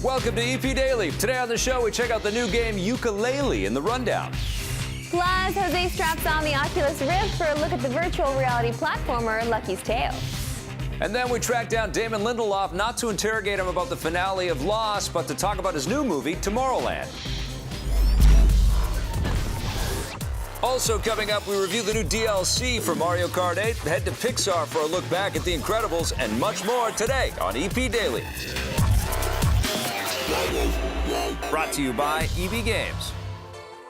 Welcome to EP Daily. Today on the show, we check out the new game Yooka-Laylee in the rundown. Plus, Jose straps on the Oculus Rift for a look at the virtual reality platformer Lucky's Tale. And then we track down Damon Lindelof, not to interrogate him about the finale of Lost, but to talk about his new movie, Tomorrowland. Also coming up, we review the new DLC for Mario Kart 8, head to Pixar for a look back at The Incredibles, and much more today on EP Daily. Brought to you by EB Games.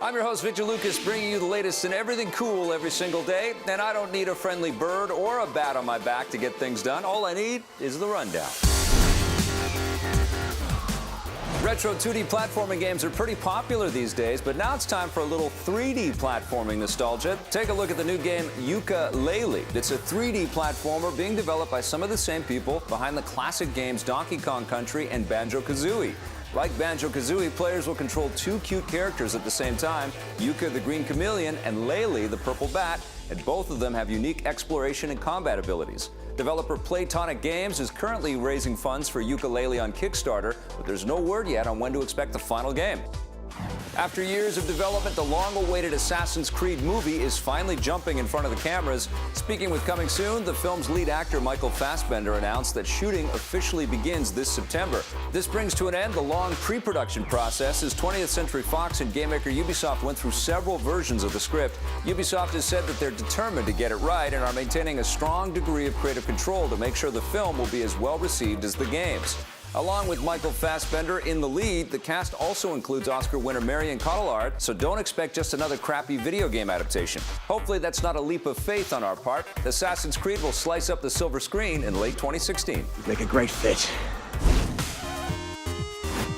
I'm your host, Victor Lucas, bringing you the latest in everything cool every single day. And I don't need a friendly bird or a bat on my back to get things done. All I need is the rundown. Retro 2D platforming games are pretty popular these days, but now it's time for a little 3D platforming nostalgia. Take a look at the new game Yooka-Laylee. It's a 3D platformer being developed by some of the same people behind the classic games Donkey Kong Country and Banjo-Kazooie. Like Banjo-Kazooie, players will control two cute characters at the same time, Yooka the green chameleon and Laylee the purple bat, and both of them have unique exploration and combat abilities. Developer Playtonic Games is currently raising funds for Yooka-Laylee on Kickstarter, but there's no word yet on when to expect the final game. After years of development, the long-awaited Assassin's Creed movie is finally jumping in front of the cameras. Speaking with Coming Soon, the film's lead actor Michael Fassbender announced that shooting officially begins this September. This brings to an end the long pre-production process as 20th Century Fox and game maker Ubisoft went through several versions of the script. Ubisoft has said that they're determined to get it right and are maintaining a strong degree of creative control to make sure the film will be as well received as the games. Along with Michael Fassbender in the lead, the cast also includes Oscar winner Marion Cotillard, so don't expect just another crappy video game adaptation. Hopefully that's not a leap of faith on our part. Assassin's Creed will slice up the silver screen in late 2016. Make a great fit.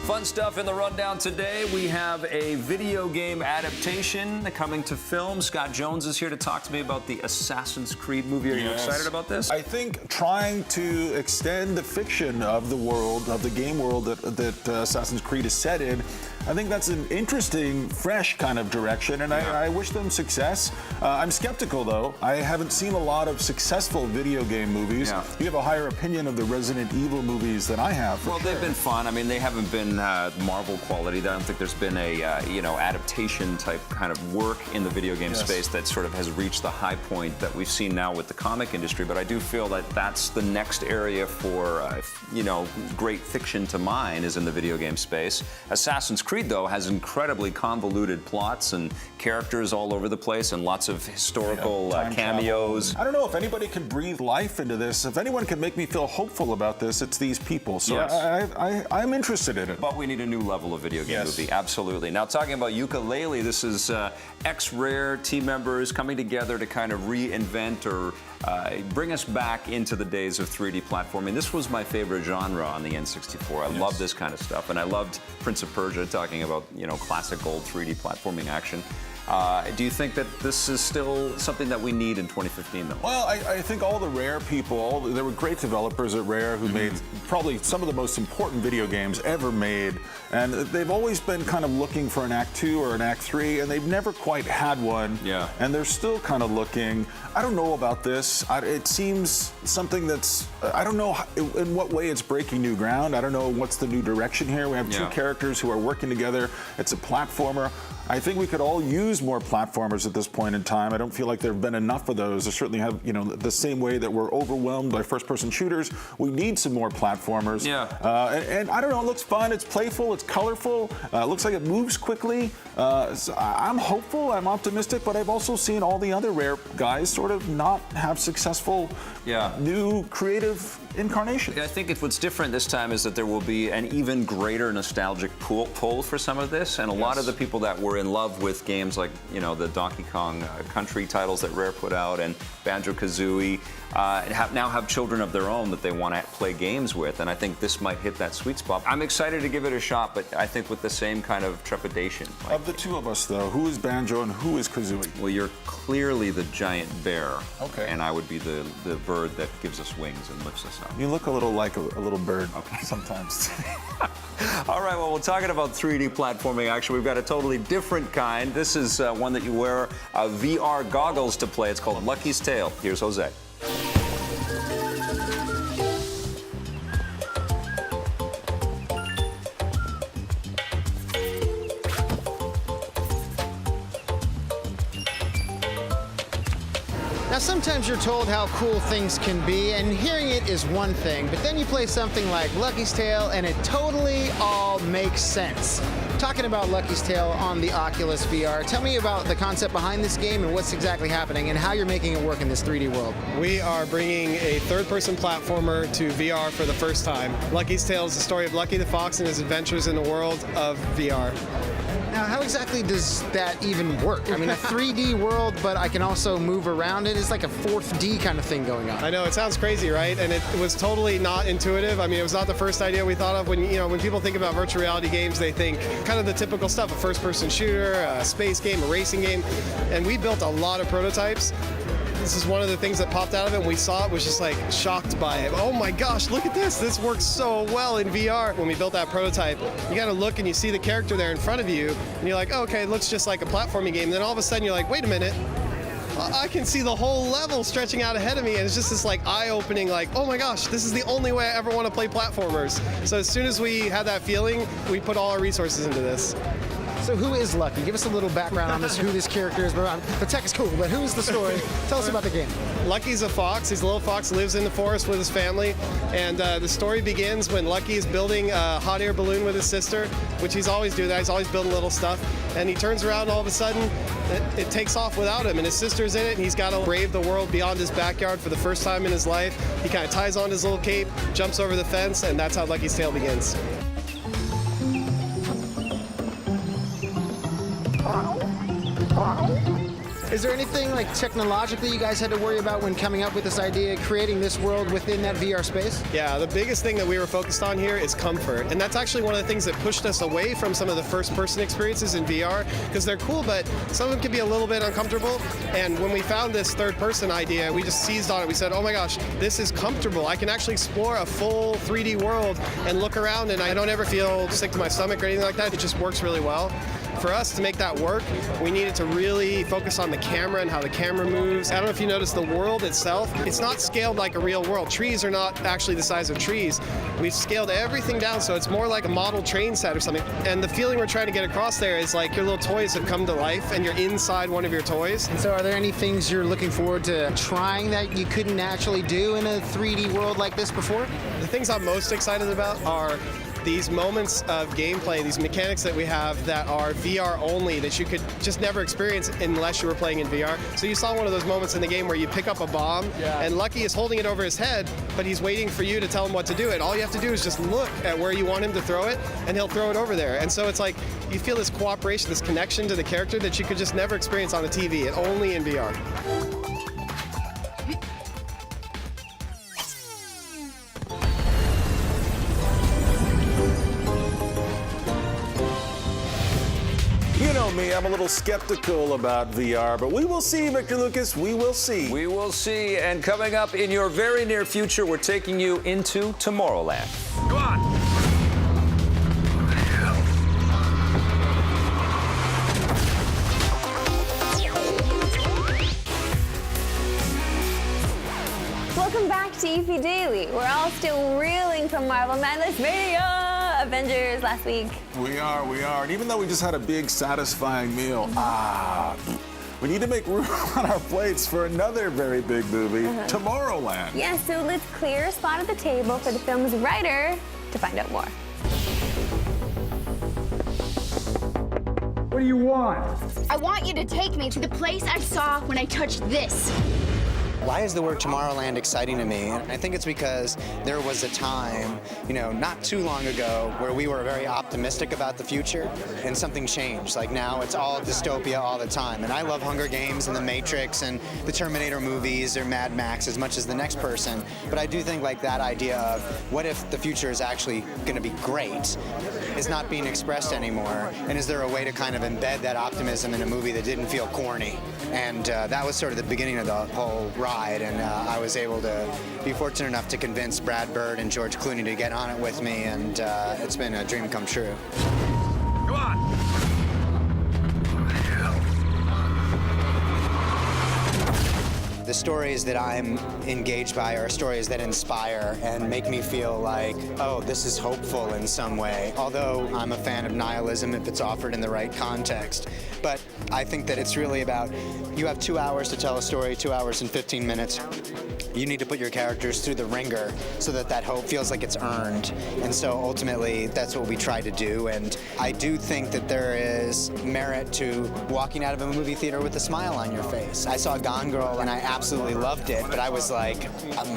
Fun stuff in the rundown today. We have a video game adaptation coming to film. Scott Jones is here to talk to me about the Assassin's Creed movie. Are you excited about this? I think trying to extend the fiction of the world, of the game world that Assassin's Creed is set in, I think that's an interesting, fresh kind of direction, and I wish them success. I'm skeptical, though. I haven't seen a lot of successful video game movies. Yeah. You have a higher opinion of the Resident Evil movies than I have. Well, they've been fun. I mean, they haven't been Marvel quality. I don't think there's been a adaptation type kind of work in the video game space that sort of has reached the high point that we've seen now with the comic industry. But I do feel that that's the next area for great fiction to mine is in the video game space. Assassin's Creed, though, has incredibly convoluted plots and characters all over the place and lots of historical cameos. I don't know if anybody can breathe life into this. If anyone can make me feel hopeful about this, it's these people. So I'm interested in it. But we need a new level of video game movie, absolutely. Now, talking about Yooka-Laylee, this is ex-Rare team members coming together to kind of reinvent or bring us back into the days of 3D platforming. This was my favorite genre on the N64. I love this kind of stuff, and I loved Prince of Persia, talking about classic old 3D platforming action. Do you think that this is still something that we need in 2015, though? Well, I think all the Rare people, there were great developers at Rare who made probably some of the most important video games ever made. And they've always been kind of looking for an Act 2 or an Act 3, and they've never quite had one. Yeah. And they're still kind of looking. I don't know about this. It seems something that's, I don't know in what way it's breaking new ground. I don't know what's the new direction here. We have two characters who are working together. It's a platformer. I think we could all use more platformers at this point in time. I don't feel like there have been enough of those. There certainly have, the same way that we're overwhelmed by first-person shooters, we need some more platformers. Yeah. And I don't know, it looks fun, it's playful, it's colorful, looks like it moves quickly. So I'm hopeful, I'm optimistic, but I've also seen all the other Rare guys sort of not have successful new creative incarnations. I think what's different this time is that there will be an even greater nostalgic pull for some of this, and a lot of the people that were in love with games like the Donkey Kong Country titles that Rare put out and Banjo-Kazooie now have children of their own that they want to play games with, and I think this might hit that sweet spot. I'm excited to give it a shot, but I think with the same kind of trepidation. Of the two of us, though, who is Banjo and who is Kazooie? Well, you're clearly the giant bear, and I would be the bird that gives us wings and lifts us up. You look a little like a little bird sometimes. All right, well, we're talking about 3D platforming action. We've got a totally different kind. This is one that you wear VR goggles to play. It's called Lucky's Tale. Here's Jose. Now, sometimes you're told how cool things can be, and hearing it is one thing, but then you play something like Lucky's Tale, and it totally all makes sense. Talking about Lucky's Tale on the Oculus VR, tell me about the concept behind this game and what's exactly happening and how you're making it work in this 3D world. We are bringing a third-person platformer to VR for the first time. Lucky's Tale is the story of Lucky the Fox and his adventures in the world of VR. Now, how exactly does that even work? I mean, a 3D world, but I can also move around it. It's like a 4D kind of thing going on. I know, it sounds crazy, right? And it was totally not intuitive. I mean, it was not the first idea we thought of. When people think about virtual reality games, they think kind of the typical stuff, a first-person shooter, a space game, a racing game. And we built a lot of prototypes. This is one of the things that popped out of it. When we saw it, was just like shocked by it. Oh my gosh, look at this. This works so well in VR. When we built that prototype, you got to look and you see the character there in front of you, and you're like, oh, okay, it looks just like a platforming game. And then all of a sudden you're like, wait a minute. I can see the whole level stretching out ahead of me, and it's just this like eye-opening, like, oh my gosh, this is the only way I ever want to play platformers. So as soon as we had that feeling, we put all our resources into this. So who is Lucky? Give us a little background on this, who this character is. The tech is cool, but who is the story? Tell us about the game. Lucky's a fox. He's a little fox, lives in the forest with his family. And the story begins when Lucky is building a hot air balloon with his sister, which he's always doing that. He's always building little stuff. And he turns around and all of a sudden, it takes off without him. And his sister's in it, and he's got to brave the world beyond his backyard for the first time in his life. He kind of ties on his little cape, jumps over the fence, and that's how Lucky's Tale begins. Is there anything like technologically you guys had to worry about when coming up with this idea, creating this world within that VR space? Yeah, the biggest thing that we were focused on here is comfort. And that's actually one of the things that pushed us away from some of the first-person experiences in VR, because they're cool, but some of them can be a little bit uncomfortable. And when we found this third-person idea, we just seized on it. We said, oh my gosh, this is comfortable. I can actually explore a full 3D world and look around, and I don't ever feel sick to my stomach or anything like that. It just works really well. For us to make that work, we needed to really focus on the camera and how the camera moves. I don't know if you noticed the world itself. It's not scaled like a real world. Trees are not actually the size of trees. We've scaled everything down so it's more like a model train set or something. And the feeling we're trying to get across there is like your little toys have come to life and you're inside one of your toys. And so are there any things you're looking forward to trying that you couldn't actually do in a 3D world like this before? The things I'm most excited about are these moments of gameplay, these mechanics that we have that are VR only, that you could just never experience unless you were playing in VR. So you saw one of those moments in the game where you pick up a bomb, and Lucky is holding it over his head, but he's waiting for you to tell him what to do. And all you have to do is just look at where you want him to throw it, and he'll throw it over there. And so it's like you feel this cooperation, this connection to the character that you could just never experience on the TV, and only in VR. You know me, I'm a little skeptical about VR, but we will see, Victor Lucas, we will see. We will see. And coming up in your very near future, we're taking you into Tomorrowland. Come on. Welcome back to EP Daily. We're all still reeling from Marvel Madness Mania Avengers last week. We are. And even though we just had a big, satisfying meal, we need to make room on our plates for another very big movie, Tomorrowland. Yeah, so let's clear a spot at the table for the film's writer to find out more. What do you want? I want you to take me to the place I saw when I touched this. Why is the word Tomorrowland exciting to me? And I think it's because there was a time, not too long ago, where we were very optimistic about the future, and something changed. Like now, it's all dystopia all the time. And I love Hunger Games and The Matrix and the Terminator movies or Mad Max as much as the next person. But I do think like that idea of what if the future is actually going to be great is not being expressed anymore. And is there a way to kind of embed that optimism in a movie that didn't feel corny? And that was sort of the beginning of the whole ride, and I was able to be fortunate enough to convince Brad Bird and George Clooney to get on it with me, and it's been a dream come true. Come on. the stories that I'm engaged by are stories that inspire and make me feel like, oh, this is hopeful in some way. Although I'm a fan of nihilism if it's offered in the right context. But I think that it's really about, you have 2 hours to tell a story, 2 hours and 15 minutes. You need to put your characters through the ringer so that that hope feels like it's earned. And so ultimately, that's what we try to do. And I do think that there is merit to walking out of a movie theater with a smile on your face. I saw Gone Girl and I absolutely loved it, but I was like,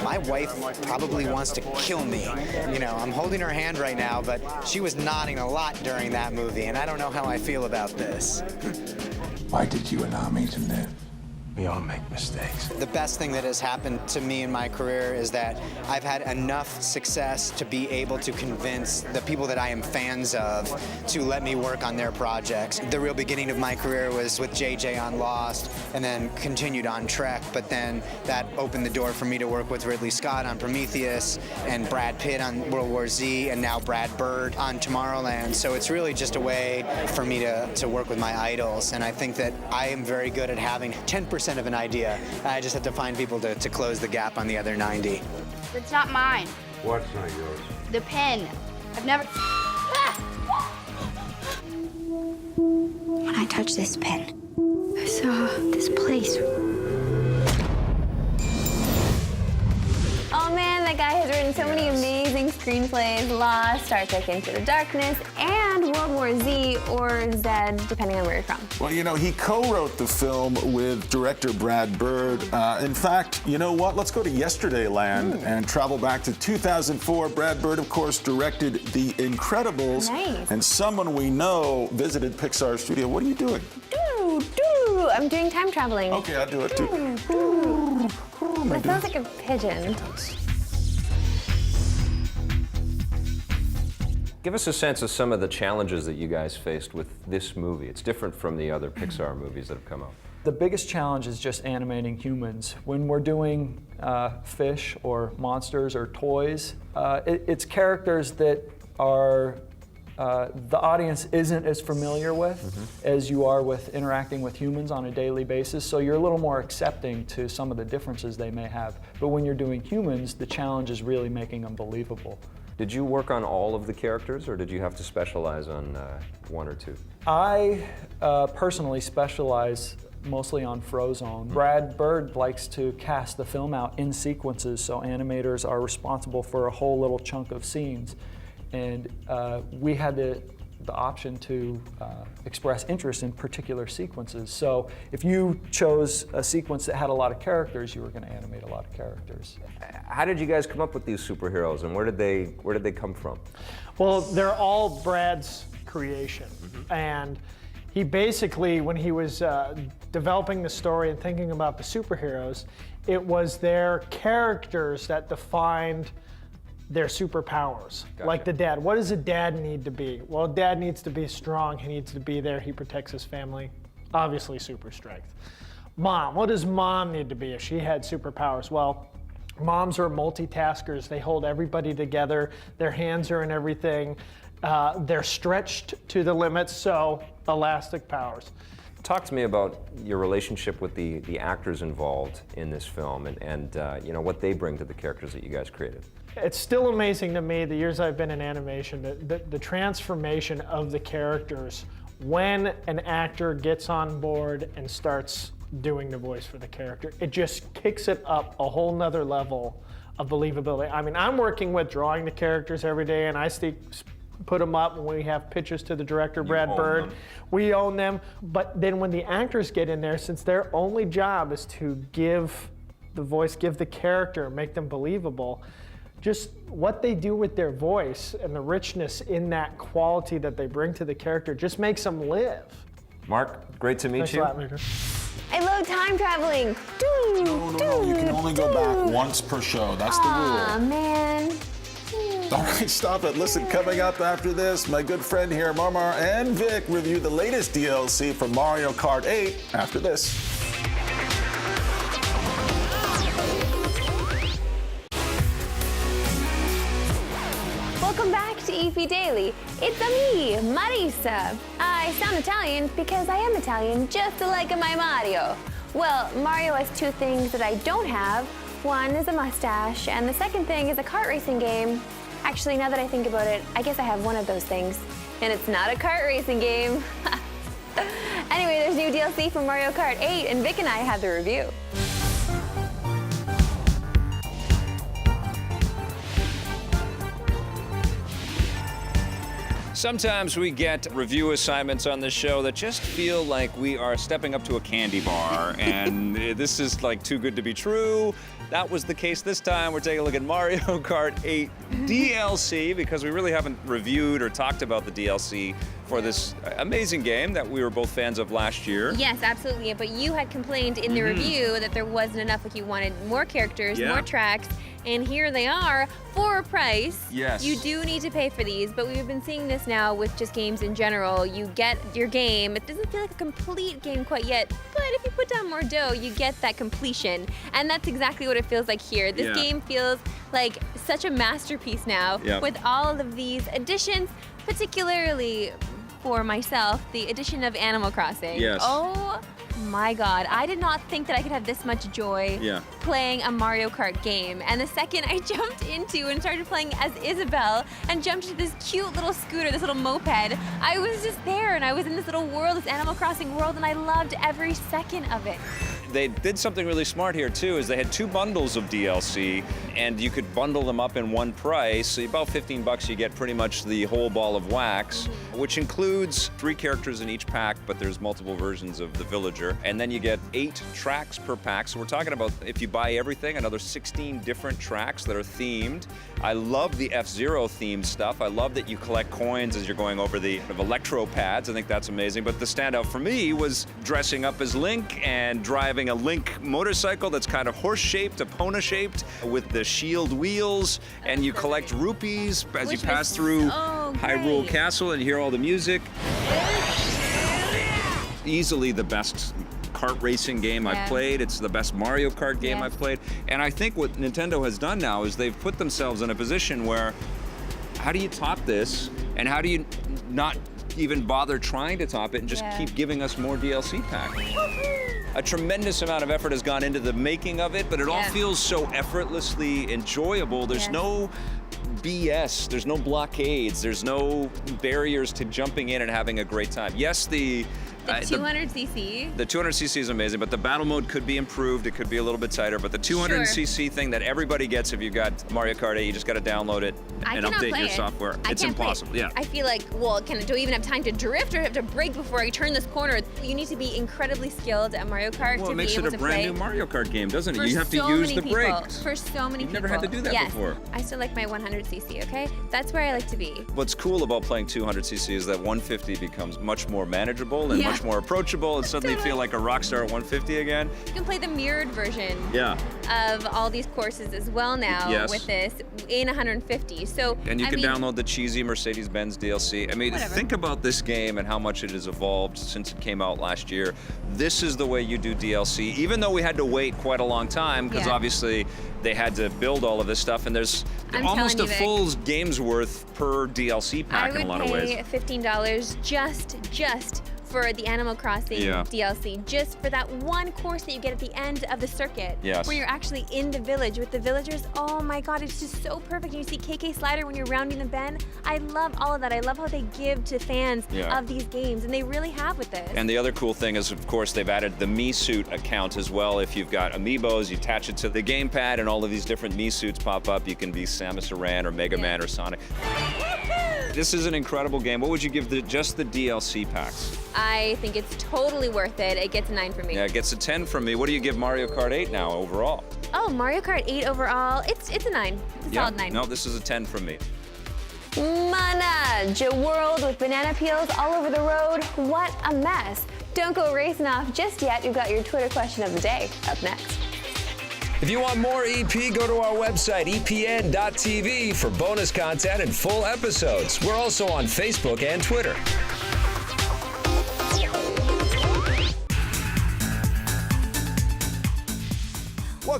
my wife probably wants to kill me. You know, I'm holding her hand right now, but she was nodding a lot during that movie, and I don't know how I feel about this. Why did you allow me to live? We all make mistakes. The best thing that has happened to me in my career is that I've had enough success to be able to convince the people that I am fans of to let me work on their projects. The real beginning of my career was with JJ on Lost and then continued on Trek, but then that opened the door for me to work with Ridley Scott on Prometheus and Brad Pitt on World War Z and now Brad Bird on Tomorrowland. So it's really just a way for me to work with my idols, and I think that I am very good at having 10% of an idea. I just have to find people to close the gap on the other 90. It's not mine. What's not yours? The pen. I've never. When I touched this pen, I saw this place. Oh man, that guy has written so many amazing screenplays: Lost, Star Trek Into the Darkness, and World War Z, or Z, depending on where you're from. Well, you know, he co-wrote the film with director Brad Bird. In fact, you know what? Let's go to Yesterdayland and travel back to 2004. Brad Bird, of course, directed The Incredibles. Nice. And someone we know visited Pixar's studio. What are you doing? I'm doing time traveling. Okay, I'll do it too. That sounds like a pigeon. Give us a sense of some of the challenges that you guys faced with this movie. It's different from the other Pixar movies that have come out. The biggest challenge is just animating humans. When we're doing fish or monsters or toys, it's characters that are the audience isn't as familiar with as you are with interacting with humans on a daily basis, so you're a little more accepting to some of the differences they may have. But when you're doing humans, the challenge is really making them believable. Did you work on all of the characters, or did you have to specialize on one or two? I personally specialize mostly on Frozone. Brad Bird likes to cast the film out in sequences, so animators are responsible for a whole little chunk of scenes. And we had the option to express interest in particular sequences. So if you chose a sequence that had a lot of characters, you were going to animate a lot of characters. How did you guys come up with these superheroes, and where did they come from? Well, they're all Brad's creation. And he basically, when he was developing the story and thinking about the superheroes, it was their characters that defined their superpowers. Gotcha. Like the dad. What does a dad need to be? Well, dad needs to be strong. He needs to be there. He protects his family. Obviously, super strength. Mom. What does mom need to be if she had superpowers? Well, moms are multitaskers. They hold everybody together. Their hands are in everything. They're stretched to the limits, so elastic powers. Talk to me about your relationship with the actors involved in this film, and you know, what they bring to the characters that you guys created. It's still amazing to me, the years I've been in animation, the transformation of the characters when an actor gets on board and starts doing the voice for the character. It just kicks it up a whole nother level of believability. I mean, I'm working with drawing the characters every day, and I put them up, and we have pitches to the director, Brad Bird. We own them. But then when the actors get in there, since their only job is to give the voice, give the character, make them believable, just what they do with their voice and the richness in that quality that they bring to the character just makes them live. Mark, great to meet Thanks you. a lot, Major. I love time traveling. No, you can only go back once per show. That's the rule. Aw, man. All right, stop it. Listen, coming up after this, my good friend here, Marmar and Vic, review the latest DLC from Mario Kart 8 after this. Welcome back to EP Daily. It's me, Marisa. I sound Italian because I am Italian, just like my Mario. Well, Mario has two things that I don't have. One is a mustache, and the second thing is a kart racing game. Actually, now that I think about it, I guess I have one of those things. And it's not a kart racing game. Anyway, there's new DLC for Mario Kart 8, and Vic and I have the review. Sometimes we get review assignments on this show that just feel like we are stepping up to a candy bar, and this is like too good to be true. That was the case this time. We're taking a look at Mario Kart 8 DLC because we really haven't reviewed or talked about the DLC for this amazing game that we were both fans of last year. Yes, absolutely. But you had complained in the review that there wasn't enough, like you wanted more characters, more tracks, and here they are for a price. Yes. You do need to pay for these, but we've been seeing this now with just games in general. You get your game. It doesn't feel like a complete game quite yet, but if you put down more dough, you get that completion. And that's exactly what it feels like here. This game feels like such a masterpiece now with all of these additions, particularly for myself, the addition of Animal Crossing. Yes. Oh my God, I did not think that I could have this much joy playing a Mario Kart game. And the second I jumped into and started playing as Isabelle and jumped into this cute little scooter, this little moped, I was just there and I was in this little world, this Animal Crossing world, and I loved every second of it. They did something really smart here too, is they had two bundles of DLC, and you could bundle them up in one price. So about $15 you get pretty much the whole ball of wax, which includes 3 characters in each pack, but there's multiple versions of the villager. And then you get 8 tracks per pack. So we're talking about, if you buy everything, another 16 different tracks that are themed. I love the F-Zero themed stuff. I love that you collect coins as you're going over the electro pads. I think that's amazing. But the standout for me was dressing up as Link and driving a Link motorcycle that's kind of horse-shaped, Epona shaped, with the shield wheels, and you collect rupees as you pass through Hyrule Castle and hear all the music. Easily the best kart racing game I've played. It's the best Mario Kart game I've played. And I think what Nintendo has done now is they've put themselves in a position where, how do you top this? And how do you not even bother trying to top it and just keep giving us more DLC packs? A tremendous amount of effort has gone into the making of it, but it all feels so effortlessly enjoyable. There's no BS, there's no blockades, there's no barriers to jumping in and having a great time. Yes, the 200cc? The 200cc is amazing, but the battle mode could be improved. It could be a little bit tighter, but the 200cc thing that everybody gets if you've got Mario Kart 8, you just got to download it and update your software. It's impossible. I feel like, well, do I even have time to drift or have to brake before I turn this corner? You need to be incredibly skilled at Mario Kart to be able to play. Well, it makes it a brand new Mario Kart game, doesn't it? You have to use the brakes. For so many people. You've never had to do that before. I still like my 100cc, okay? That's where I like to be. What's cool about playing 200cc is that 150 becomes much more manageable and much more approachable, and suddenly feel like a rock star at 150 again. You can play the mirrored version of all these courses as well now with this in 150. So and you can download the cheesy Mercedes-Benz DLC. I mean, think about this game and how much it has evolved since it came out last year. This is the way you do DLC, even though we had to wait quite a long time because obviously they had to build all of this stuff, and there's almost a full game's worth per DLC pack in a lot of ways. I would pay $15 just for the Animal Crossing DLC, just for that one course that you get at the end of the circuit, where you're actually in the village with the villagers. Oh my God, it's just so perfect. And you see KK Slider when you're rounding the bend. I love all of that. I love how they give to fans of these games, and they really have with this. And the other cool thing is, of course, they've added the Mii Suit account as well. If you've got amiibos, you attach it to the gamepad, and all of these different Mii Suits pop up. You can be Samus Aran or Mega Man or Sonic. This is an incredible game. What would you give just the DLC packs? I think it's totally worth it. It gets a 9 from me. Yeah, it gets a 10 from me. What do you give Mario Kart 8 now overall? Oh, Mario Kart 8 overall, it's a 9. It's a solid 9. No, this is a 10 from me. Manaj, a world with banana peels all over the road. What a mess. Don't go racing off just yet. You've got your Twitter question of the day up next. If you want more EP, go to our website, epn.tv, for bonus content and full episodes. We're also on Facebook and Twitter.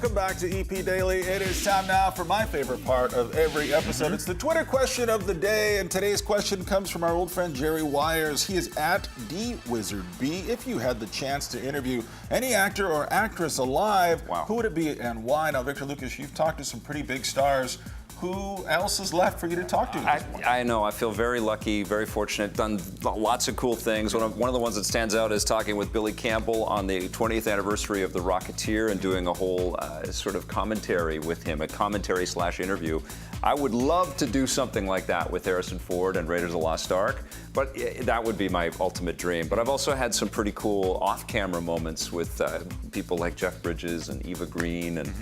Welcome back to EP Daily. It is time now for my favorite part of every episode. It's the Twitter question of the day, and today's question comes from our old friend Jerry Wires. He is at DWizardB. If you had the chance to interview any actor or actress alive, who would it be and why? Now, Victor Lucas, you've talked to some pretty big stars. Who else is left for you to talk to at this point? I know. I feel very lucky, very fortunate. Done lots of cool things. One of the ones that stands out is talking with Billy Campbell on the 20th anniversary of The Rocketeer and doing a whole sort of commentary with him, a commentary/interview. I would love to do something like that with Harrison Ford and Raiders of the Lost Ark, but that would be my ultimate dream. But I've also had some pretty cool off-camera moments with people like Jeff Bridges and Eva Green and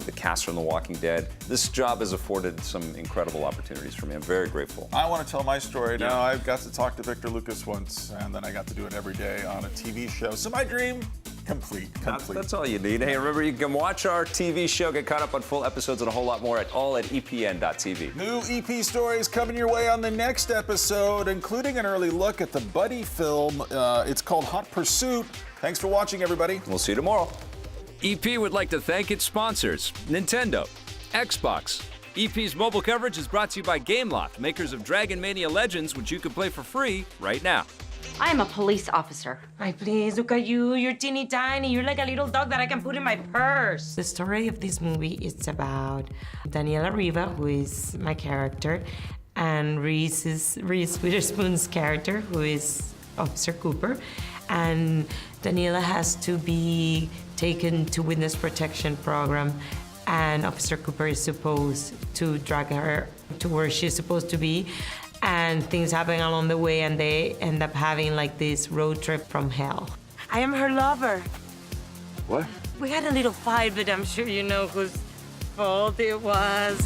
the cast from The Walking Dead. This job has afforded some incredible opportunities for me. I'm very grateful. I want to tell my story now. I got to talk to Victor Lucas once, and then I got to do it every day on a TV show. So my dream, complete. That's all you need. Hey, remember, you can watch our TV show, get caught up on full episodes and a whole lot more at EPN.TV. New EP stories coming your way on the next episode, including an early look at the buddy film. It's called Hot Pursuit. Thanks for watching, everybody. We'll see you tomorrow. EP would like to thank its sponsors, Nintendo, Xbox. EP's mobile coverage is brought to you by Gameloft, makers of Dragon Mania Legends, which you can play for free right now. I am a police officer. Ay, please, look at you. You're teeny tiny. You're like a little dog that I can put in my purse. The story of this movie is about Daniela Riva, who is my character, and Reese Witherspoon's character, who is Officer Cooper. And Daniela has to be taken to witness protection program, and Officer Cooper is supposed to drag her to where she's supposed to be. And things happen along the way, and they end up having like this road trip from hell. I am her lover. What? We had a little fight, but I'm sure you know whose fault it was.